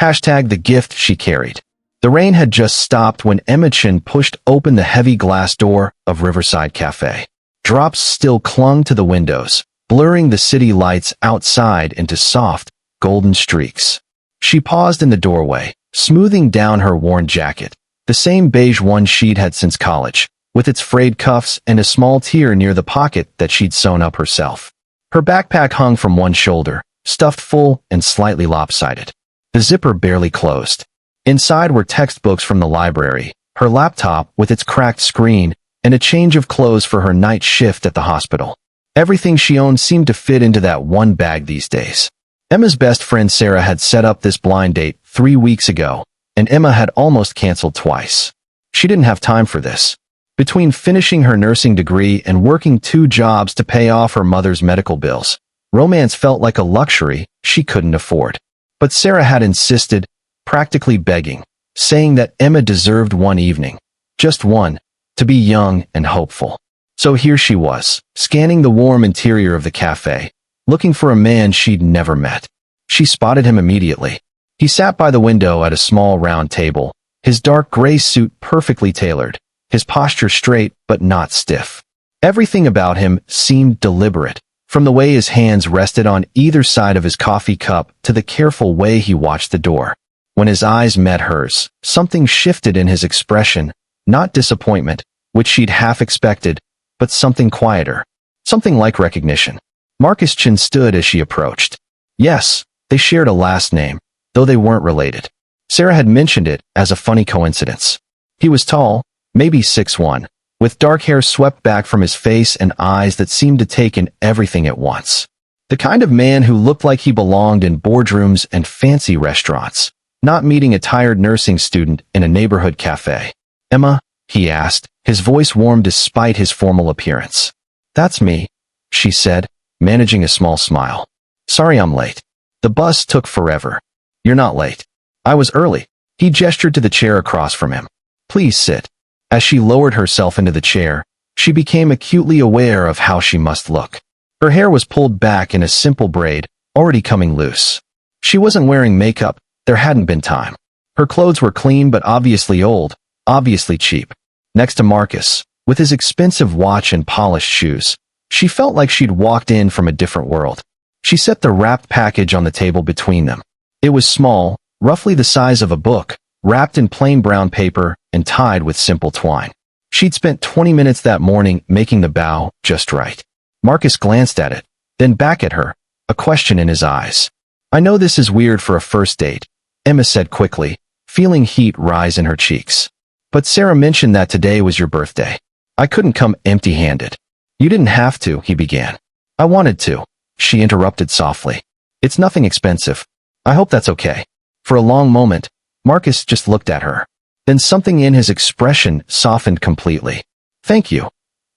Hashtag the gift she carried. The rain had just stopped when Emma Chin pushed open the heavy glass door of Riverside Cafe. Drops still clung to the windows, blurring the city lights outside into soft, golden streaks. She paused in the doorway, smoothing down her worn jacket, the same beige one she'd had since college, with its frayed cuffs and a small tear near the pocket that she'd sewn up herself. Her backpack hung from one shoulder, stuffed full and slightly lopsided. The zipper barely closed. Inside were textbooks from the library, her laptop with its cracked screen, and a change of clothes for her night shift at the hospital. Everything she owned seemed to fit into that one bag these days. Emma's best friend Sarah had set up this blind date 3 weeks ago, and Emma had almost canceled twice. She didn't have time for this. Between finishing her nursing degree and working 2 jobs to pay off her mother's medical bills, romance felt like a luxury she couldn't afford. But Sarah had insisted, practically begging, saying that Emma deserved one evening, just one, to be young and hopeful. So here she was, scanning the warm interior of the cafe, looking for a man she'd never met. She spotted him immediately. He sat by the window at a small round table, his dark gray suit perfectly tailored, his posture straight but not stiff. Everything about him seemed deliberate, from the way his hands rested on either side of his coffee cup to the careful way he watched the door. When his eyes met hers, something shifted in his expression, not disappointment, which she'd half expected, but something quieter, something like recognition. Marcus Chin stood as she approached. Yes, they shared a last name, though they weren't related. Sarah had mentioned it as a funny coincidence. He was tall, maybe 6'1", with dark hair swept back from his face and eyes that seemed to take in everything at once. The kind of man who looked like he belonged in boardrooms and fancy restaurants, not meeting a tired nursing student in a neighborhood cafe. "Emma?" he asked, his voice warm despite his formal appearance. "That's me," she said, managing a small smile. "Sorry I'm late. The bus took forever." "You're not late. I was early." He gestured to the chair across from him. "Please sit." As she lowered herself into the chair, she became acutely aware of how she must look. Her hair was pulled back in a simple braid, already coming loose. She wasn't wearing makeup, there hadn't been time. Her clothes were clean but obviously old, obviously cheap. Next to Marcus, with his expensive watch and polished shoes, she felt like she'd walked in from a different world. She set the wrapped package on the table between them. It was small, roughly the size of a book, wrapped in plain brown paper and tied with simple twine. She'd spent 20 minutes that morning making the bow just right. Marcus glanced at it, then back at her, a question in his eyes. "I know this is weird for a first date," Emma said quickly, feeling heat rise in her cheeks. "But Sarah mentioned that today was your birthday. I couldn't come empty-handed." "You didn't have to," he began. "I wanted to," she interrupted softly. "It's nothing expensive. I hope that's okay." For a long moment, Marcus just looked at her. Then something in his expression softened completely. "Thank you,"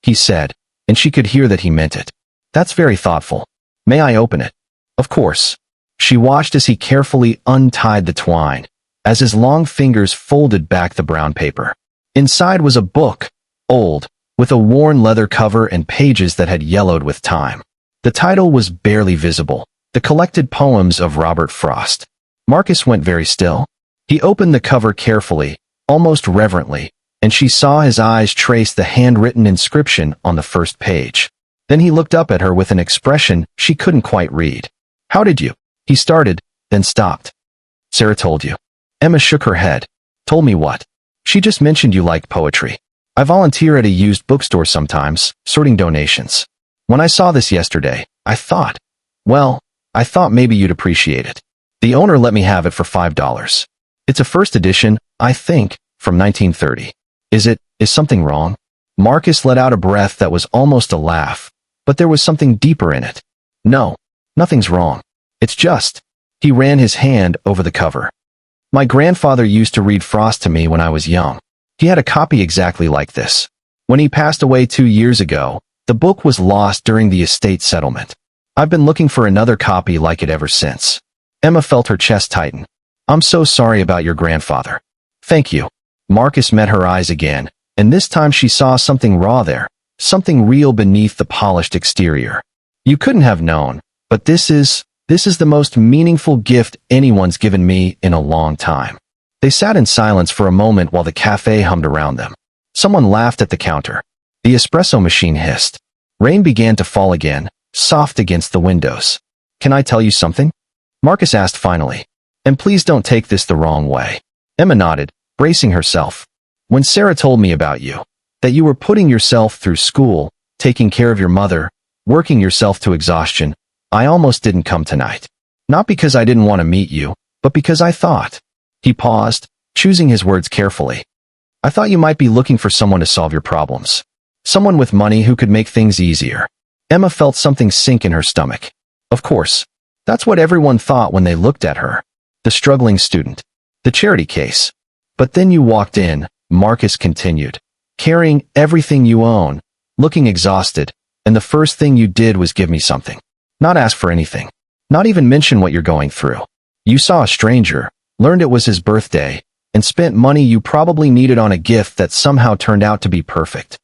he said, and she could hear that he meant it. "That's very thoughtful. May I open it?" "Of course." She watched as he carefully untied the twine, as his long fingers folded back the brown paper. Inside was a book, old, with a worn leather cover and pages that had yellowed with time. The title was barely visible, The Collected Poems of Robert Frost. Marcus went very still. He opened the cover carefully, almost reverently, and she saw his eyes trace the handwritten inscription on the first page. Then he looked up at her with an expression she couldn't quite read. "How did you?" he started, then stopped. "Sarah told you." Emma shook her head. "Told me what?" "She just mentioned you liked poetry. I volunteer at a used bookstore sometimes, sorting donations. When I saw this yesterday, I thought maybe you'd appreciate it. The owner let me have it for $5. It's a first edition, I think, from 1930. Is something wrong?" Marcus let out a breath that was almost a laugh, but there was something deeper in it. "No, nothing's wrong. It's just..." He ran his hand over the cover. "My grandfather used to read Frost to me when I was young. He had a copy exactly like this. When he passed away 2 years ago, the book was lost during the estate settlement. I've been looking for another copy like it ever since." Emma felt her chest tighten. "I'm so sorry about your grandfather." "Thank you." Marcus met her eyes again, and this time she saw something raw there, something real beneath the polished exterior. "You couldn't have known, but this is This is the most meaningful gift anyone's given me in a long time. They sat in silence for a moment while the cafe hummed around them. Someone laughed at the counter. The espresso machine hissed. Rain began to fall again, soft against the windows. Can I tell you something? Marcus asked finally. And please don't take this the wrong way. Emma nodded, bracing herself. When Sarah told me about you, that you were putting yourself through school, taking care of your mother, working yourself to exhaustion, I almost didn't come tonight. Not because I didn't want to meet you, but because I thought. He paused, choosing his words carefully. I thought you might be looking for someone to solve your problems. Someone with money who could make things easier. Emma felt something sink in her stomach. Of course. That's what everyone thought when they looked at her. The struggling student. The charity case. But then you walked in, Marcus continued, carrying everything you own, looking exhausted, and the first thing you did was give me something. Not ask for anything. Not even mention what you're going through. You saw a stranger, learned it was his birthday, and spent money you probably needed on a gift that somehow turned out to be perfect.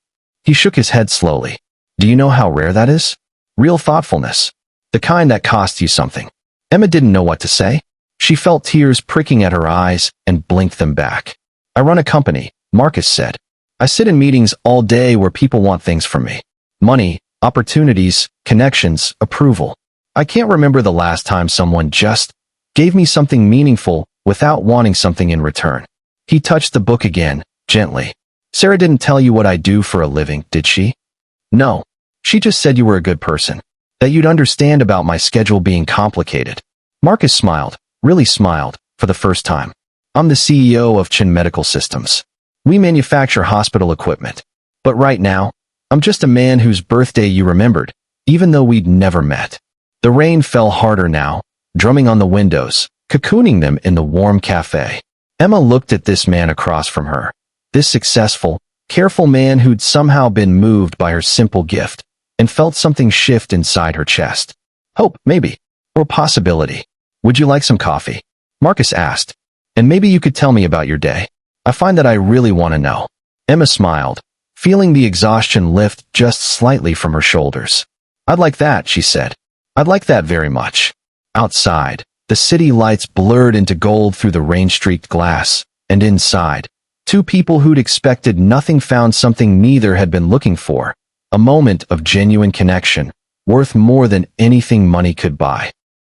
He shook his head slowly. Do you know how rare that is? Real thoughtfulness. The kind that costs you something. Emma didn't know what to say. She felt tears pricking at her eyes and blinked them back. I run a company, Marcus said. I sit in meetings all day where people want things from me. Money, opportunities, connections, approval. I can't remember the last time someone just gave me something meaningful without wanting something in return. He touched the book again, gently. Sarah didn't tell you what I do for a living, did she? No. She just said you were a good person. That you'd understand about my schedule being complicated. Marcus smiled, really smiled, for the first time. I'm the CEO of Chin Medical Systems. We manufacture hospital equipment. But right now, I'm just a man whose birthday you remembered, even though we'd never met. The rain fell harder now, drumming on the windows, cocooning them in the warm cafe. Emma looked at this man across from her. This successful, careful man who'd somehow been moved by her simple gift, and felt something shift inside her chest. Hope, maybe. Or possibility. Would you like some coffee? Marcus asked. And maybe you could tell me about your day. I find that I really want to know. Emma smiled, feeling the exhaustion lift just slightly from her shoulders. I'd like that, she said. I'd like that very much. Outside, the city lights blurred into gold through the rain-streaked glass, and inside, two people who'd expected nothing found something neither had been looking for, a moment of genuine connection, worth more than anything money could buy.